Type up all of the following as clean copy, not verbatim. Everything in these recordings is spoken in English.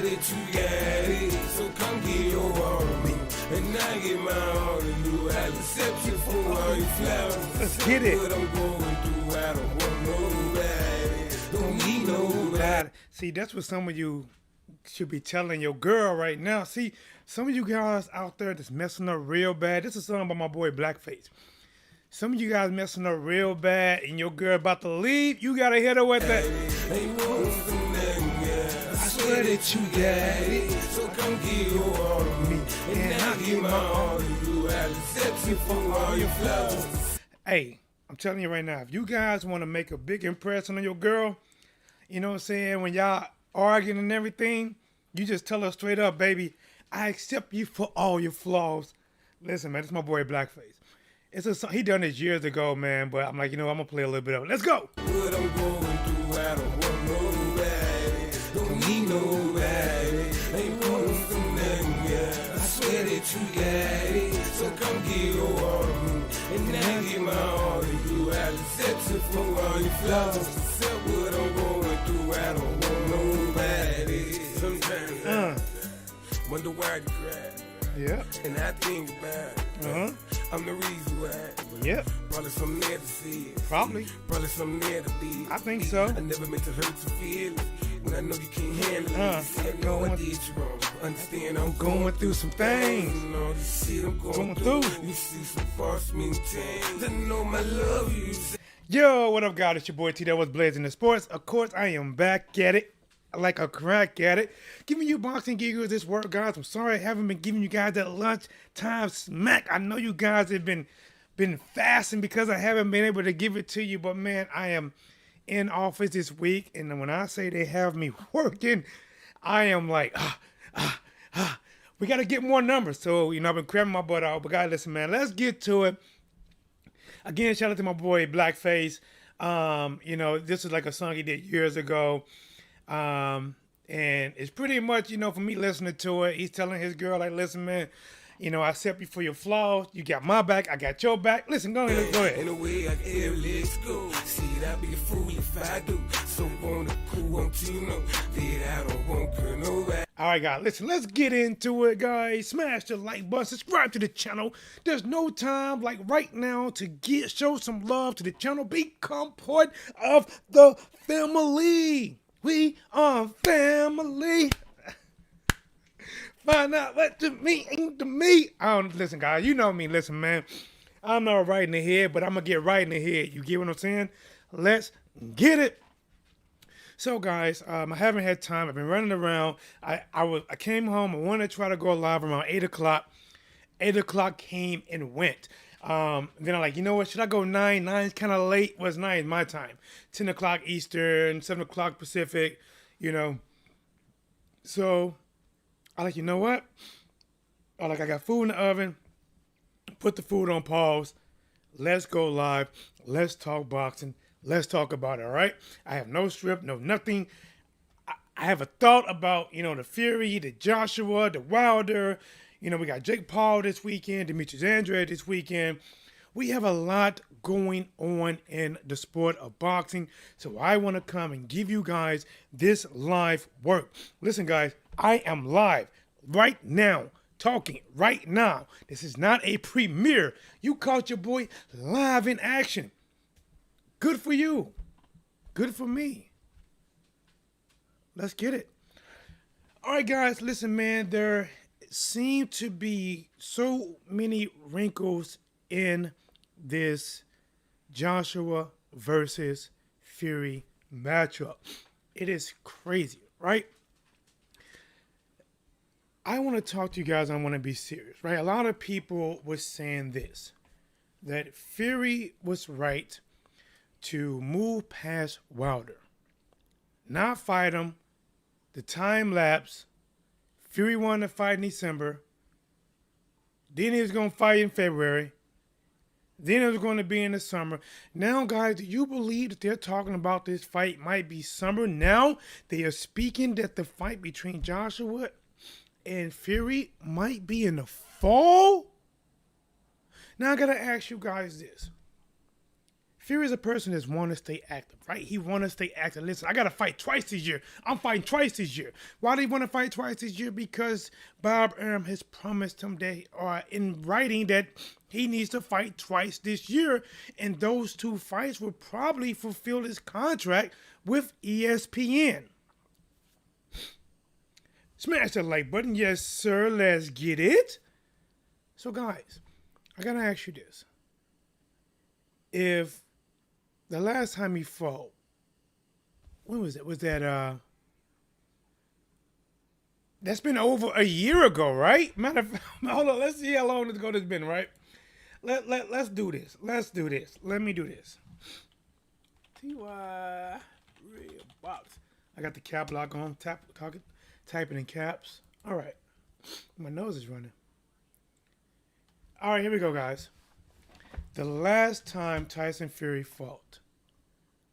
that you got it, so come get your all of me. And I get my all of you. I'll accept you for all your flowers. Let's get it. What I'm going through, I don't want nobody. Don't need nobody. See, that's what some of you should be telling your girl right now. See, some of you guys out there that's messing up real bad. This is a song by my boy Blackface. Some of you guys messing up real bad and your girl about to leave. You gotta hit her with that. I swear that you got it, so come get your all of me. And I'll give my all of you. I'll accept you for all your flowers. Hey, I'm telling you right now, if you guys want to make a big impression on your girl, you know what I'm saying, when y'all arguing and everything, you just tell her straight up, baby, I accept you for all your flaws. Listen, man, this is my boy Blackface. He done this years ago, man, but I'm like, you know, I'm going to play a little bit of it. Let's go. What I'm going through, I don't want nobody. Don't need nobody. Ain't wanting for nothing, yeah. I swear that you got it, so come get your all of me. And I get my all of you. I'll accept you for all your flaws. Except what I'm going through, I don't want nobody. Sometimes I wonder why you cry. Yeah. And I think about I'm the reason why. Yep. Probably something there to see. Probably something there to be. I think so. I never meant to hurt your feelings when I know you can't handle it. I know I did you wrong. Understand I'm going through some things. You know the shit I'm going through. You see some false mean things. I know my love you. Yo, what up, guys? It's your boy TDub Whatsblazing the sports. Of course, I am back at it. Like a crack at it. Giving you boxing giggles this work, guys. I'm sorry I haven't been giving you guys that lunchtime smack. I know you guys have been fasting because I haven't been able to give it to you. But, man, I am in office this week. And when I say they have me working, I am like, we got to get more numbers. So, you know, I've been cramming my butt out. But, guys, listen, man, let's get to it. Again, shout out to my boy Blackface. You know, this is like a song he did years ago. And it's pretty much, you know, for me listening to it, he's telling his girl, like, listen, man, you know, I accept you for your flaws. You got my back. I got your back. Listen, go ahead. In a way I can let's go. See, I'd be a fool if I do. So wanna cool, won't you know that I don't want to nobody. All right, guys, listen, let's get into it, guys. Smash the like button, subscribe to the channel. There's no time like right now to show some love to the channel. Become part of the family. We are family. Find out what to me ain't to me. Listen, guys, you know me. Listen, man, I'm not right in the head, but I'm going to get right in the head. You get what I'm saying? Let's get it. So, guys, I haven't had time. I've been running around. I came home. I wanted to try to go live around 8 o'clock. 8 o'clock came and went. Then I'm like, you know what? Should I go 9? 9's kind of late. What's 9 my time? 10 o'clock Eastern, 7 o'clock Pacific, you know. So I like, you know what? I got food in the oven. Put the food on pause. Let's go live. Let's talk boxing. Let's talk about it, all right? I have no script, no nothing. I have a thought about, you know, the Fury, the Joshua, the Wilder. You know, we got Jake Paul this weekend, Demetrius Andrade this weekend. We have a lot going on in the sport of boxing. So I want to come and give you guys this live work. Listen, guys, I am live right now, talking right now. This is not a premiere. You caught your boy live in action. Good for you. Good for me. Let's get it. All right, guys, listen, man, there seem to be so many wrinkles in this Joshua versus Fury matchup. It is crazy, right? I want to talk to you guys. I want to be serious, right? A lot of people were saying this, that Fury was right to move past Wilder, not fight him, the time lapse. Fury wanted to fight in December. Then he was going to fight in February. Then it was going to be in the summer. Now, guys, do you believe that they're talking about this fight might be summer? Now they are speaking that the fight between Joshua and Fury might be in the fall? Now I got to ask you guys this. Fury is a person that want to stay active, right? He want to stay active. Listen, I got to fight twice this year. I'm fighting twice this year. Why do he want to fight twice this year? Because Bob Arum has promised him that, in writing, that he needs to fight twice this year. And those two fights will probably fulfill his contract with ESPN. Smash that like button. Yes, sir. Let's get it. So, guys, I got to ask you this. If the last time he fought, when was it? Was that, that's been over a year ago, right? Matter of fact, hold on, let's see how long ago it's been, right? Let's do this. Let's do this. Let me do this. TY real box. I got the cap lock on, typing in caps. All right. My nose is running. All right, here we go, guys. The last time Tyson Fury fought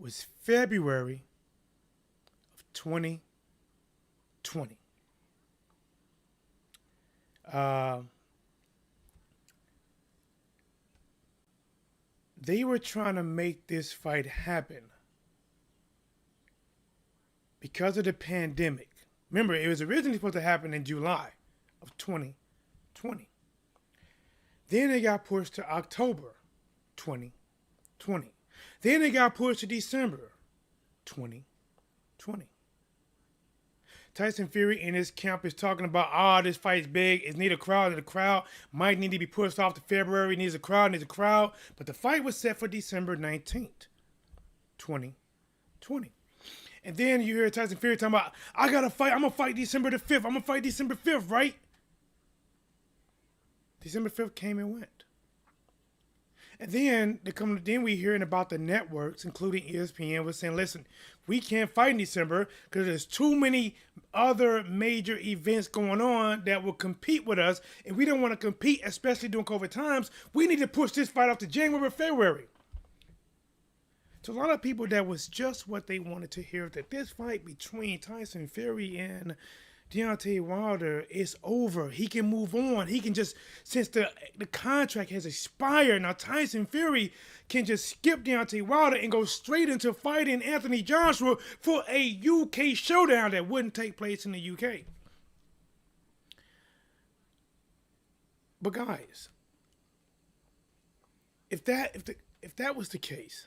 was February of 2020. They were trying to make this fight happen because of the pandemic. Remember, it was originally supposed to happen in July of 2020. Then it got pushed to October 2020. Then it got pushed to December 2020. Tyson Fury in his camp is talking about, this fight's big. It needs a crowd. The crowd might need to be pushed off to February. It needs a crowd. But the fight was set for December 19th, 2020. And then you hear Tyson Fury talking about, I got to fight. I'm going to fight December the 5th. I'm going to fight December 5th, right? December 5th came and went. And then we hearing about the networks, including ESPN, was saying, listen, we can't fight in December because there's too many other major events going on that will compete with us. And we don't want to compete, especially during COVID times. We need to push this fight off to January or February. To a lot of people, that was just what they wanted to hear, that this fight between Tyson Fury and Deontay Wilder is over. He can move on. He can just, since the contract has expired, now Tyson Fury can just skip Deontay Wilder and go straight into fighting Anthony Joshua for a UK showdown that wouldn't take place in the UK. But guys, if that was the case,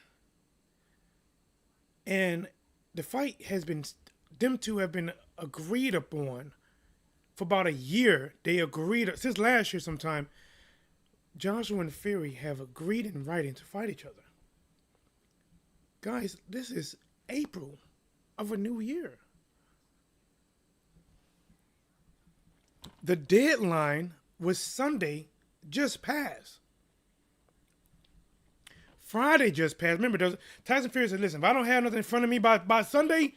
and the fight has been, them two have been agreed upon for about a year. They agreed, since last year sometime, Joshua and Fury have agreed in writing to fight each other. Guys, this is April of a new year. The deadline was Sunday just passed. Friday just passed. Remember, Tyson Fury said, listen, if I don't have nothing in front of me by Sunday,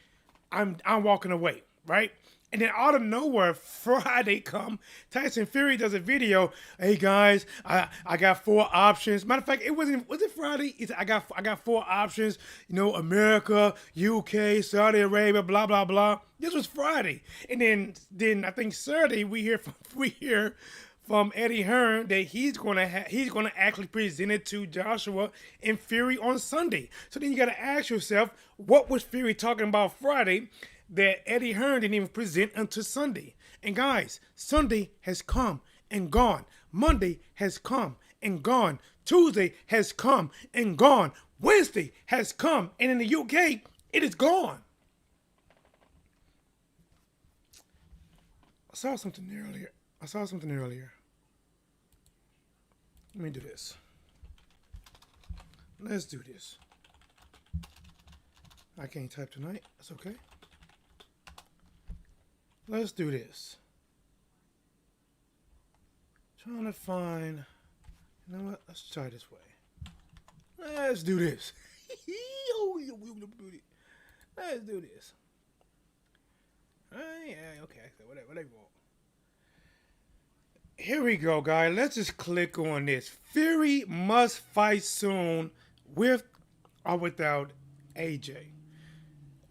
I'm walking away, right? And then out of nowhere, Friday come, Tyson Fury does a video. Hey guys, I got 4 options. Matter of fact, was it Friday? He said, I got 4 options. America, UK, Saudi Arabia, blah blah blah. This was Friday, and then I think Saturday we hear from Eddie Hearn that he's gonna actually present it to Joshua and Fury on Sunday. So then you gotta ask yourself, what was Fury talking about Friday that Eddie Hearn didn't even present until Sunday? And guys, Sunday has come and gone. Monday has come and gone. Tuesday has come and gone. Wednesday has come, and in the UK, it is gone. I saw something earlier. Let me do this. Let's do this. I can't type tonight. That's okay. Let's do this. Trying to find... You know what? Let's try this way. Let's do this. Let's do this. Yeah, okay. Whatever you want. Here we go, guys. Let's just click on this. Fury must fight soon with or without AJ.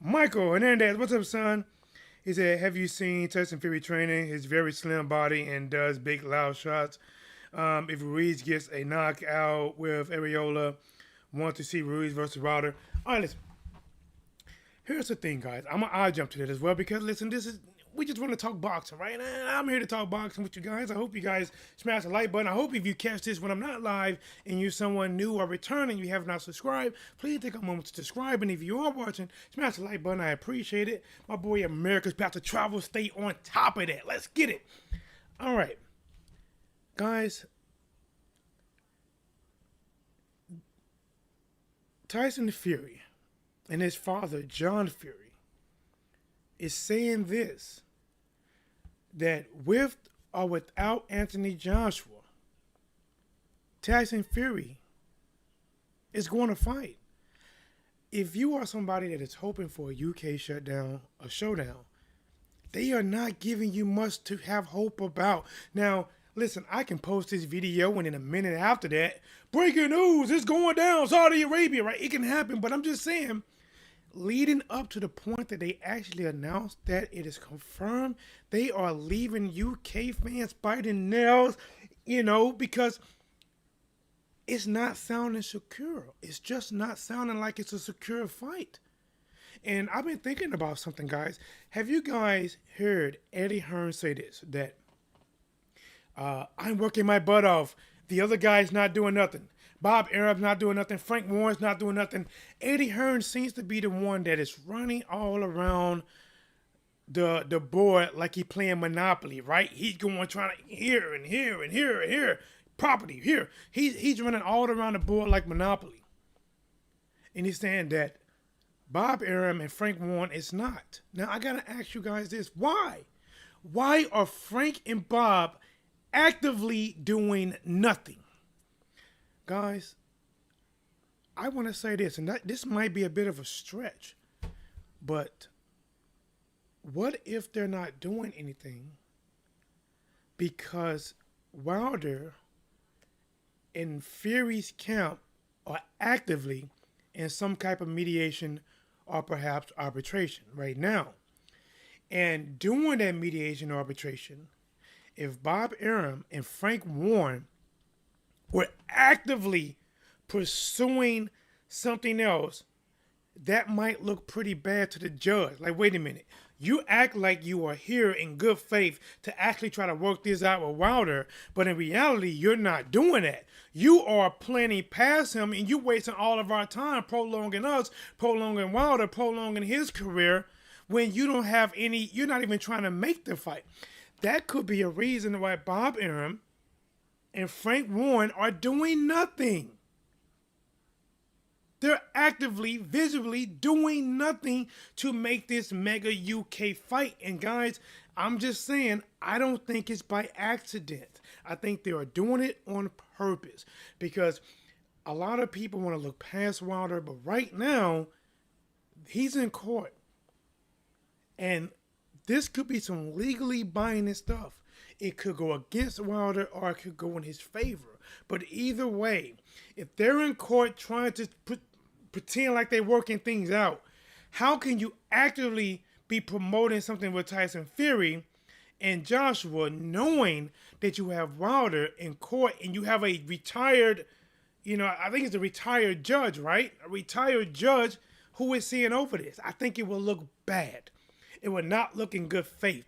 Michael Hernandez, what's up, son? He said, have you seen Tyson Fury training? His very slim body and does big, loud shots. If Ruiz gets a knockout with Areola, want to see Ruiz versus Wilder. All right, listen. Here's the thing, guys. I'm gonna eye jump to that as well because listen, we just want to talk boxing, right? And I'm here to talk boxing with you guys. I hope you guys smash the like button. I hope if you catch this when I'm not live and you're someone new or returning, you have not subscribed, please take a moment to subscribe. And if you are watching, smash the like button. I appreciate it. My boy America's about to travel. Stay on top of that. Let's get it. All right, guys. Tyson Fury and his father, John Fury, is saying this, that with or without Anthony Joshua, Tyson Fury is going to fight. If you are somebody that is hoping for a UK shutdown, a showdown, they are not giving you much to have hope about. Now, listen, I can post this video and in a minute after that, breaking news, it's going down, Saudi Arabia, right? It can happen, but I'm just saying, leading up to the point that they actually announced that it is confirmed, they are leaving UK fans biting nails, because it's not sounding secure. It's just not sounding like it's a secure fight. And I've been thinking about something, guys. Have you guys heard Eddie Hearn say this, that I'm working my butt off. The other guy's not doing nothing. Bob Arab's not doing nothing. Frank Warren's not doing nothing. Eddie Hearn seems to be the one that is running all around the board like he playing Monopoly, right? He's going trying to here and here and here and here. Property here. He's running all around the board like Monopoly. And he's saying that Bob Arum and Frank Warren is not. Now I gotta ask you guys this. Why? Why are Frank and Bob actively doing nothing? Guys, I want to say this, and this might be a bit of a stretch, but what if they're not doing anything because Wilder and Fury's camp are actively in some type of mediation or perhaps arbitration right now? And during that mediation or arbitration, if Bob Arum and Frank Warren were actively pursuing something else, that might look pretty bad to the judge. Like, wait a minute. You act like you are here in good faith to actually try to work this out with Wilder, but in reality, you're not doing that. You are planning past him, and you're wasting all of our time prolonging us, prolonging Wilder, prolonging his career, when you don't have any, you're not even trying to make the fight. That could be a reason why Bob Arum and Frank Warren are doing nothing. They're actively, visibly doing nothing to make this mega UK fight. And guys, I'm just saying, I don't think it's by accident. I think they are doing it on purpose because a lot of people want to look past Wilder, but right now, he's in court. And this could be some legally binding stuff. It could go against Wilder or it could go in his favor. But either way, if they're in court trying to pretend like they're working things out, how can you actively be promoting something with Tyson Fury and Joshua knowing that you have Wilder in court and you have a retired, I think it's a retired judge, right? A retired judge who is seeing over this. I think it will look bad. It will not look in good faith.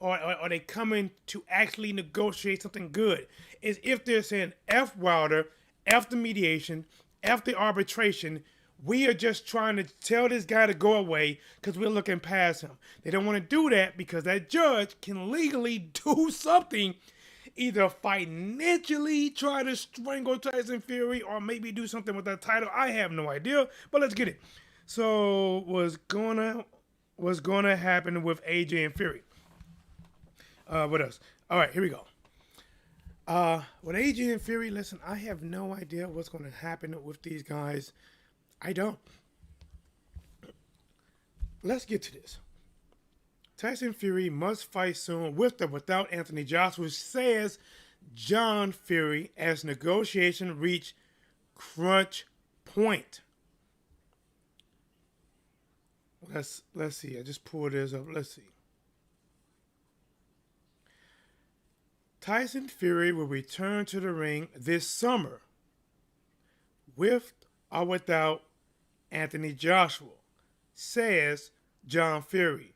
Or are they coming to actually negotiate something good? Is if they're saying F Wilder, F the mediation, F the arbitration, we are just trying to tell this guy to go away because we're looking past him. They don't want to do that because that judge can legally do something, either financially try to strangle Tyson Fury or maybe do something with that title. I have no idea, but let's get it. So what's gonna happen with AJ and Fury? What else? All right, here we go. With AJ and Fury, listen, I have no idea what's going to happen with these guys. I don't. Let's get to this. Tyson Fury must fight soon with or without Anthony Joshua, says John Fury, as negotiations reach crunch point. Let's see. I just pulled this up. Let's see. Tyson Fury will return to the ring this summer with are without Anthony Joshua, says John Fury,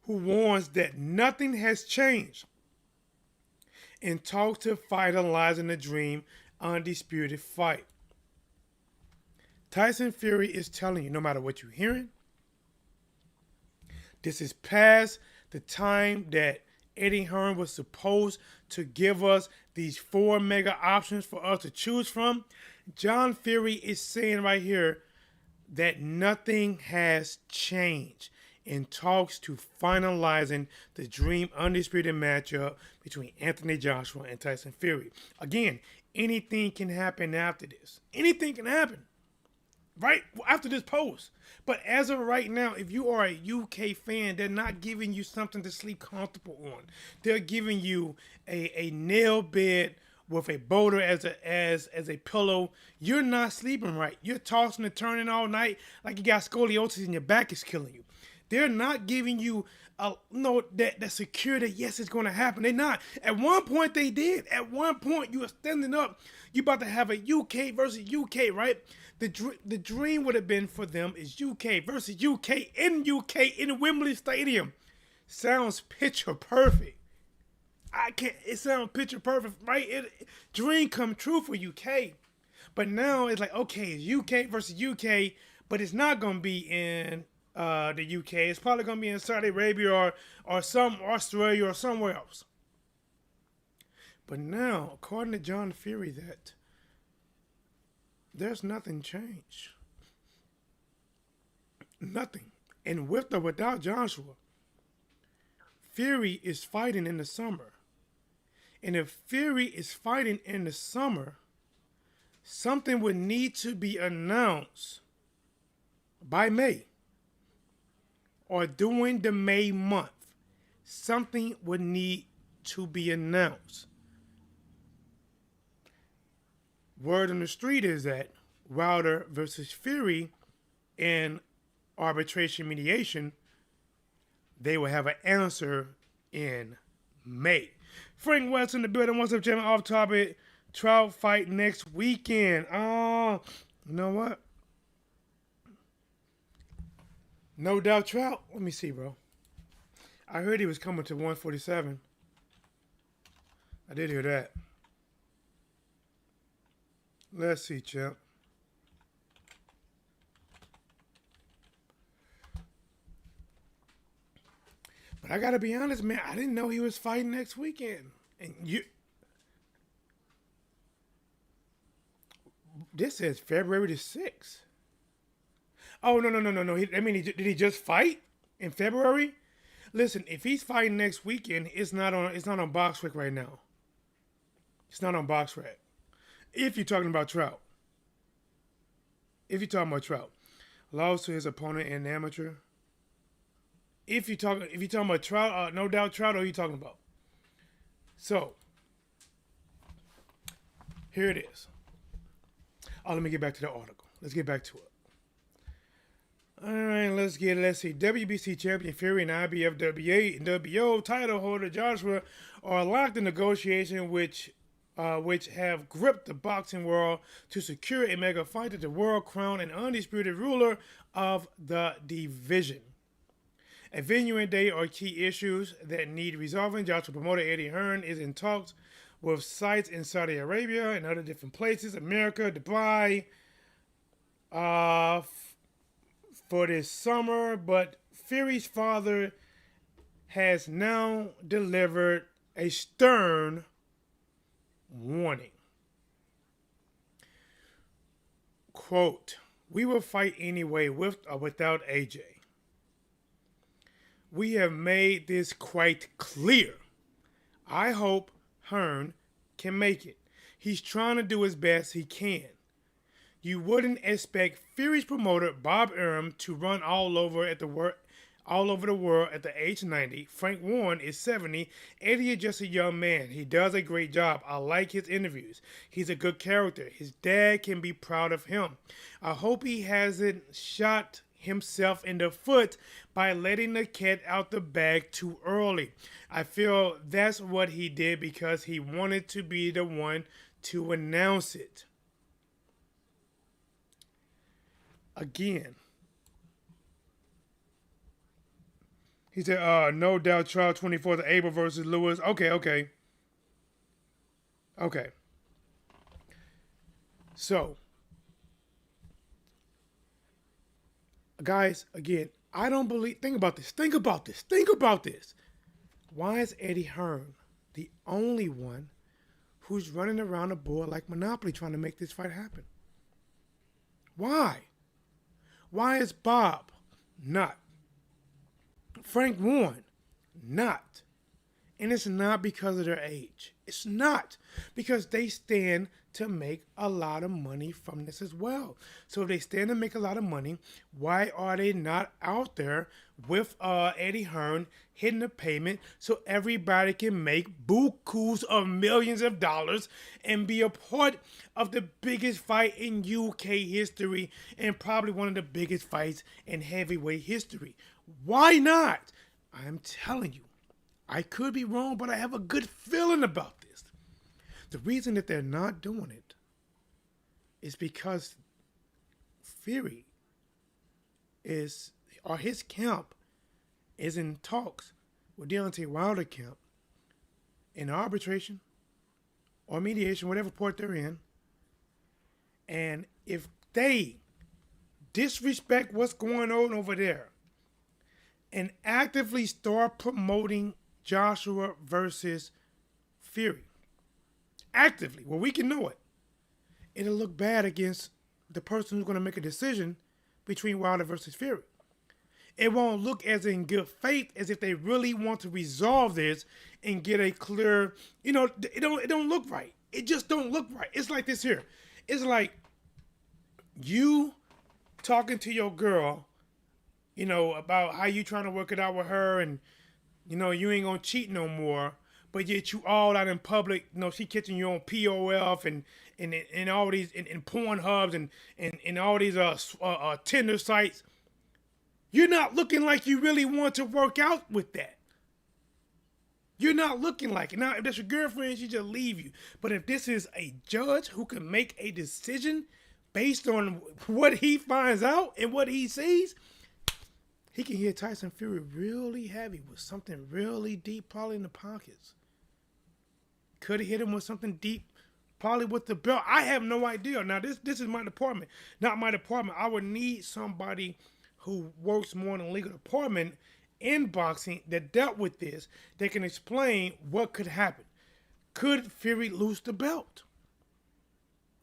who warns that nothing has changed in talks to finalizing the Dream undisputed fight. Tyson Fury is telling you, no matter what you're hearing, this is past the time that Eddie Hearn was supposed to give us these 4 mega options for us to choose from. John Fury is saying right here that nothing has changed in talks to finalizing the Dream undisputed matchup between Anthony Joshua and Tyson Fury. Again, anything can happen after this. Anything can happen right after this post. But as of right now, if you are a UK fan, they're not giving you something to sleep comfortable on. They're giving you a nail bed with a boulder as a pillow. You're not sleeping right. You're tossing and turning all night like you got scoliosis and your back is killing you. They're not giving you that security. Yes, it's going to happen. They're not. At one point they did. At one point you were standing up. You about to have a UK versus UK, right? The dream would have been for them is UK versus UK in Wembley Stadium. Sounds picture perfect. It sounds picture perfect, right? Dream come true for UK. But now it's like, okay, it's UK versus UK, but it's not going to be in the UK. It's probably going to be in Saudi Arabia or some Australia or somewhere else. But now, according to John Fury, that there's nothing changed. Nothing. And with or without Joshua, Fury is fighting in the summer. And if Fury is fighting in the summer, something would need to be announced by May or during the May month. Something would need to be announced. Word on the street is that Wilder versus Fury in arbitration mediation, they will have an answer in May. Frank West in the building. What's up, gentlemen? Off topic. Trout fight next weekend. You know what? No doubt Trout. Let me see, bro. I heard he was coming to 147. I did hear that. Let's see, champ. But I gotta be honest, man. I didn't know he was fighting next weekend. And this says February the 6th. Oh no. Did he just fight in February? Listen, if he's fighting next weekend, it's not on BoxRec right now. It's not on BoxRec. If you're talking about Trout. Lost to his opponent in amateur. If you're talking about Trout, no doubt Trout, or are you talking about? So, here it is. Oh, let me get back to the article. Let's get back to it. All right, let's see. WBC champion Fury and IBF WBO title holder Joshua are locked in negotiation, which have gripped the boxing world to secure a mega fight at the world crown and undisputed ruler of the division. A venue and date are key issues that need resolving. Joshua promoter Eddie Hearn is in talks with sites in Saudi Arabia and other different places, America, Dubai, for this summer. But Fury's father has now delivered a stern warning. Quote, "We will fight anyway with or without AJ. We have made this quite clear. I hope Hearn can make it. He's trying to do as best he can. You wouldn't expect Fury's promoter Bob Arum to run all over the world at the age 90. Frank Warren is 70. Eddie is just a young man. He does a great job. I like his interviews. He's a good character. His dad can be proud of him. I hope he hasn't shot himself in the foot by letting the cat out the bag too early. I feel that's what he did because he wanted to be the one to announce it." again. He said, no doubt trial 24th April versus Lewis. Okay. So, guys, again, I don't believe. Think about this. Why is Eddie Hearn the only one who's running around the board like Monopoly trying to make this fight happen? Why? Why is Bob not? Frank Warren, not. And it's not because of their age. It's not. Because they stand to make a lot of money from this as well. So if they stand to make a lot of money, why are they not out there with Eddie Hearn hitting the payment so everybody can make bukus of millions of dollars and be a part of the biggest fight in UK history and probably one of the biggest fights in heavyweight history? Why not? I'm telling you, I could be wrong, but I have a good feeling about this. The reason that they're not doing it is because Fury his camp is in talks with Deontay Wilder camp in arbitration or mediation, whatever port they're in. And if they disrespect what's going on over there and actively start promoting Joshua versus Fury, actively, well, we can know it, it'll look bad against the person who's going to make a decision between Wilder versus Fury. It won't look as in good faith as if they really want to resolve this and get a clear, it don't look right. It just don't look right. It's like this here. It's like you talking to your girl, about how you trying to work it out with her and, you ain't going to cheat no more. But yet you all out in public, she catching you on POF and all these and porn hubs and all these Tinder sites. You're not looking like you really want to work out with that. You're not looking like it. Now, if that's your girlfriend, she just leave you. But if this is a judge who can make a decision based on what he finds out and what he sees, he can hit Tyson Fury really heavy with something really deep, probably in the pockets. Could have hit him with something deep, probably with the belt. I have no idea. Now, this is my department, not my department. I would need somebody who works more in the legal department in boxing that dealt with this, that can explain what could happen. Could Fury lose the belt?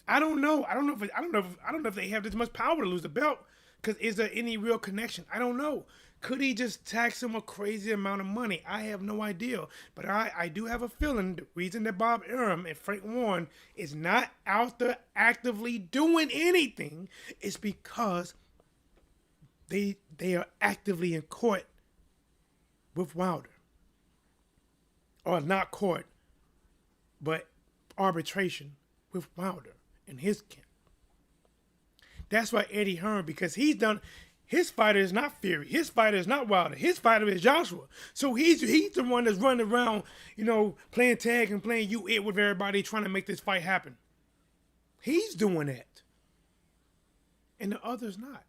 I don't know. I don't know if they have this much power to lose the belt. Because is there any real connection? I don't know. Could he just tax him a crazy amount of money? I have no idea. But I do have a feeling the reason that Bob Arum and Frank Warren is not out there actively doing anything is because they are actively in court with Wilder. Or not court, but arbitration with Wilder and his camp. That's why Eddie Hearn, because he's done, his fighter is not Fury. His fighter is not Wilder. His fighter is Joshua. So he's the one that's running around, playing tag and playing you-it with everybody trying to make this fight happen. He's doing that. And the other's not.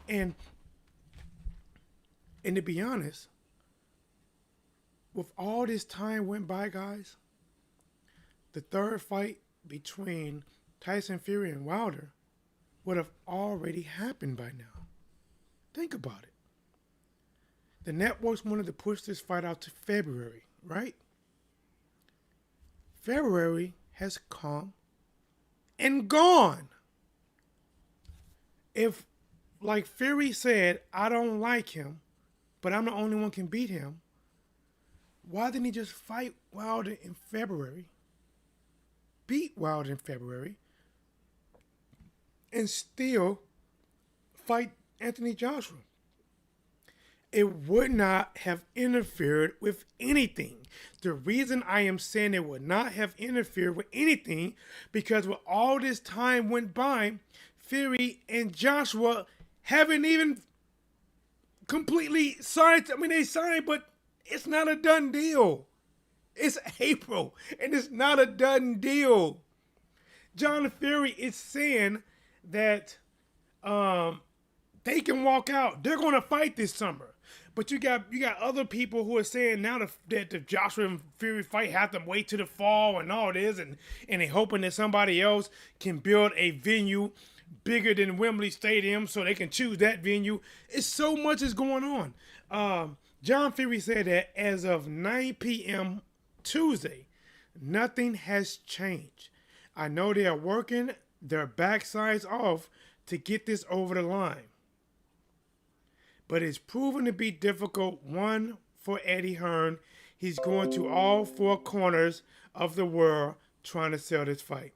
And to be honest, with all this time went by, guys, the third fight between Tyson Fury and Wilder would have already happened by now. Think about it. The networks wanted to push this fight out to February, right? February has come and gone. If, like Fury said, I don't like him, but I'm the only one can beat him, why didn't he just fight Wilder in February, beat Wilder in February, and still fight Anthony Joshua? It would not have interfered with anything. The reason I am saying it would not have interfered with anything, because with all this time went by, Fury and Joshua haven't even completely signed. They signed, but it's not a done deal. It's April, and it's not a done deal. John Fury is saying that They can walk out. They're going to fight this summer. But you got other people who are saying now that the Joshua and Fury fight have to wait to the fall and all this, and they hoping that somebody else can build a venue bigger than Wembley Stadium so they can choose that venue. It's so much is going on. John Fury said that as of 9 p.m. Tuesday, nothing has changed. I know they are working their backsides off to get this over the line. But it's proven to be difficult, one, for Eddie Hearn. He's going to all four corners of the world trying to sell this fight.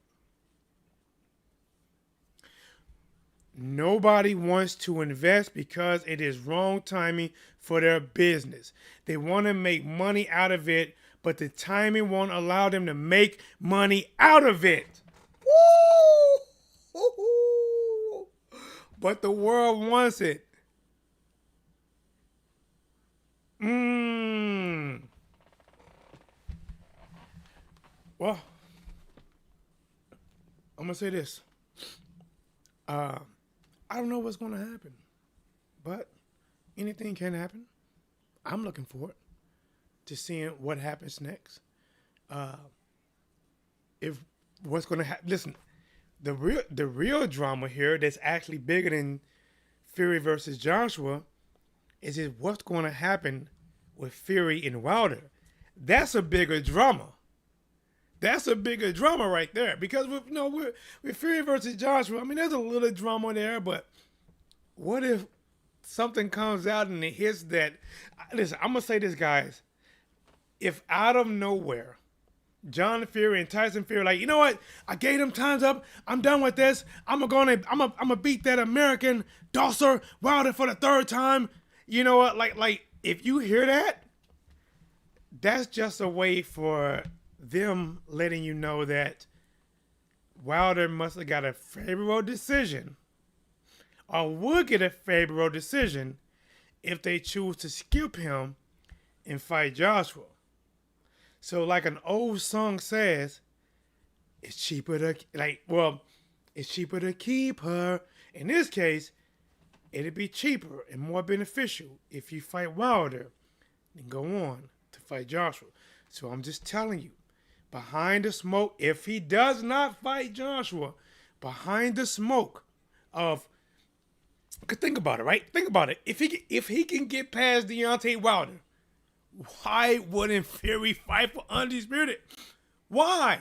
Nobody wants to invest because it is wrong timing for their business. They want to make money out of it, but the timing won't allow them to make money out of it. Woo! But the world wants it. Well, I'm gonna say this. I don't know what's gonna happen, but anything can happen. I'm looking forward to seeing what happens next. If what's gonna happen? Listen, the real drama here that's actually bigger than Fury versus Joshua is what's going to happen with Fury and Wilder. That's a bigger drama. That's a bigger drama right there. Because with Fury versus Joshua, I mean, there's a little drama there, but what if something comes out and it hits that? Listen, I'm gonna say this, guys. If out of nowhere, John Fury and Tyson Fury, like, you know what? I gave them times up. I'm done with this. I'm gonna beat that American Dosser Wilder for the third time. You know what? Like if you hear that, that's just a way for them letting you know that Wilder must have got a favorable decision, or would get a favorable decision if they choose to skip him and fight Joshua. So like an old song says, it's cheaper to keep her. In this case, it'd be cheaper and more beneficial if you fight Wilder than go on to fight Joshua. So I'm just telling you, behind the smoke, if he does not fight Joshua, behind the smoke of, think about it, right? Think about it. If he can get past Deontay Wilder, why wouldn't Fury fight for Undisputed? Why?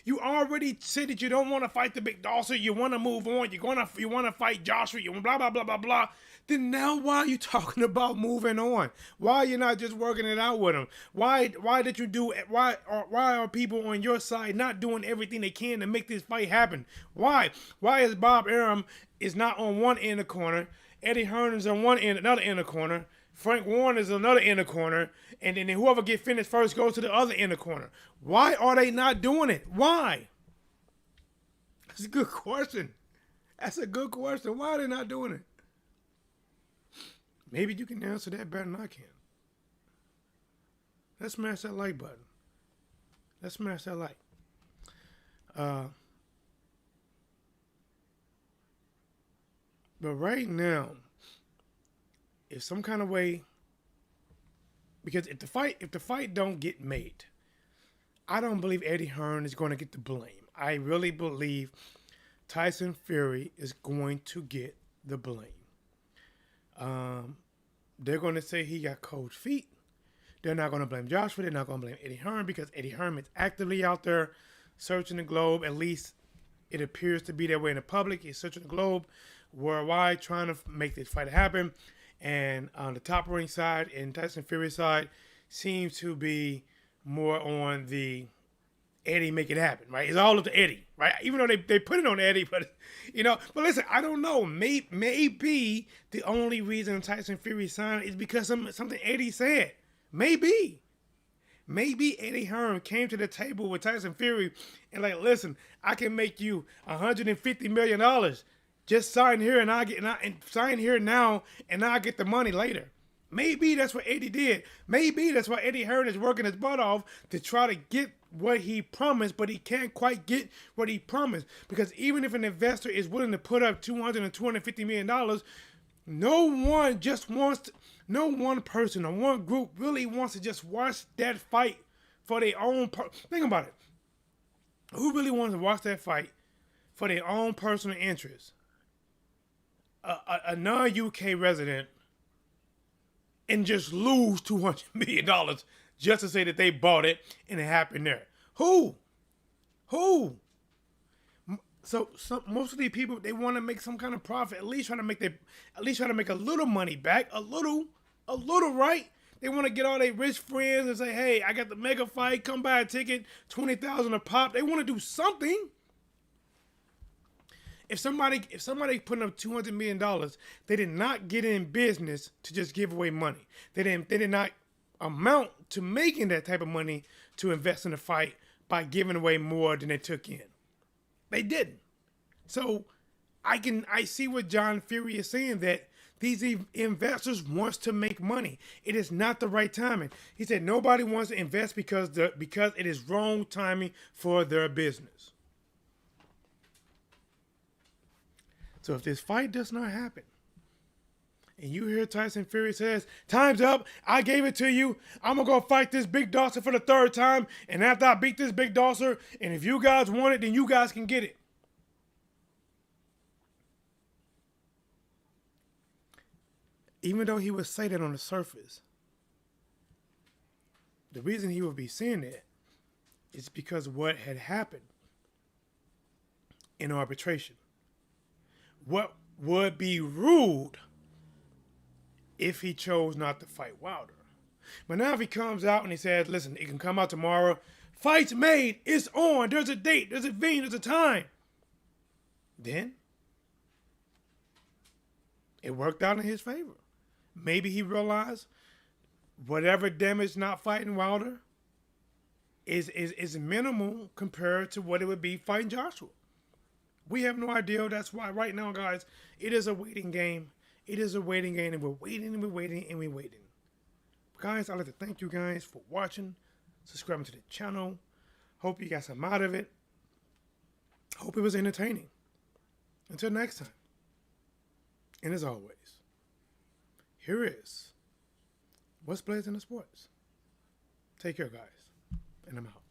You already said that you don't want to fight the big Dawson. You want to move on. You want to fight Joshua. You blah blah blah blah blah. Then now why are you talking about moving on? Why are you not just working it out with him? Why did you do? Why are people on your side not doing everything they can to make this fight happen? Why is Bob Arum is not on one end of the corner? Eddie Hearn is on one end, another end of the corner. Frank Warren is another end of the corner, and then whoever gets finished first goes to the other end of the corner. Why are they not doing it? Why? That's a good question. That's a good question. Why are they not doing it? Maybe you can answer that better than I can. Let's smash that like button. Let's smash that like. But right now, if some kind of way, because if the fight don't get made, I don't believe Eddie Hearn is going to get the blame. I really believe Tyson Fury is going to get the blame. They're going to say he got cold feet. They're not going to blame Joshua. They're not going to blame Eddie Hearn because Eddie Hearn is actively out there searching the globe. At least it appears to be that way in the public. He's searching the globe worldwide trying to make this fight happen. And on the Top Ring side and Tyson Fury side seems to be more on the Eddie make it happen, right? It's all up to Eddie, right? Even though they put it on Eddie, but but listen, I don't know. Maybe the only reason Tyson Fury signed is because something Eddie said. Maybe Eddie Hearn came to the table with Tyson Fury and like, listen, I can make you $150 million. Just sign here and sign here now and I'll get the money later. Maybe that's what Eddie did. Maybe that's why Eddie Hearn is working his butt off to try to get what he promised, but he can't quite get what he promised. Because even if an investor is willing to put up $200 and $250 million, no one person or one group really wants to just watch that fight for their own. Think about it. Who really wants to watch that fight for their own personal interest? A non-UK resident and just lose $200 million just to say that they bought it and it happened there. Who? So most of these people, they want to make some kind of profit, at least try to make a little money back, a little, right? They want to get all their rich friends and say, "Hey, I got the mega fight. Come buy a ticket, $20,000 a pop." They want to do something. If somebody putting up $200 million, they did not get in business to just give away money. They did not amount to making that type of money to invest in a fight by giving away more than they took in. They didn't. So I see what John Fury is saying, that these investors wants to make money. It is not the right timing. He said nobody wants to invest because it is wrong timing for their business. So if this fight does not happen, and you hear Tyson Fury says, "Time's up, I gave it to you, I'm going to go fight this big dosser for the third time, and after I beat this big dosser, and if you guys want it, then you guys can get it." Even though he would say that on the surface, the reason he would be saying that is because of what had happened in arbitration. What would be rude if he chose not to fight Wilder? But now if he comes out and he says, "Listen, it can come out tomorrow. Fight's made. It's on. There's a date. There's a venue. There's a time." Then it worked out in his favor. Maybe he realized whatever damage not fighting Wilder is minimal compared to what it would be fighting Joshua. We have no idea. That's why right now, guys, it is a waiting game. It is a waiting game, and we're waiting and we're waiting and we're waiting. Guys, I'd like to thank you guys for watching, subscribing to the channel. Hope you got some out of it. Hope it was entertaining. Until next time. And as always, here is What's Blazing the Sports. Take care, guys. And I'm out.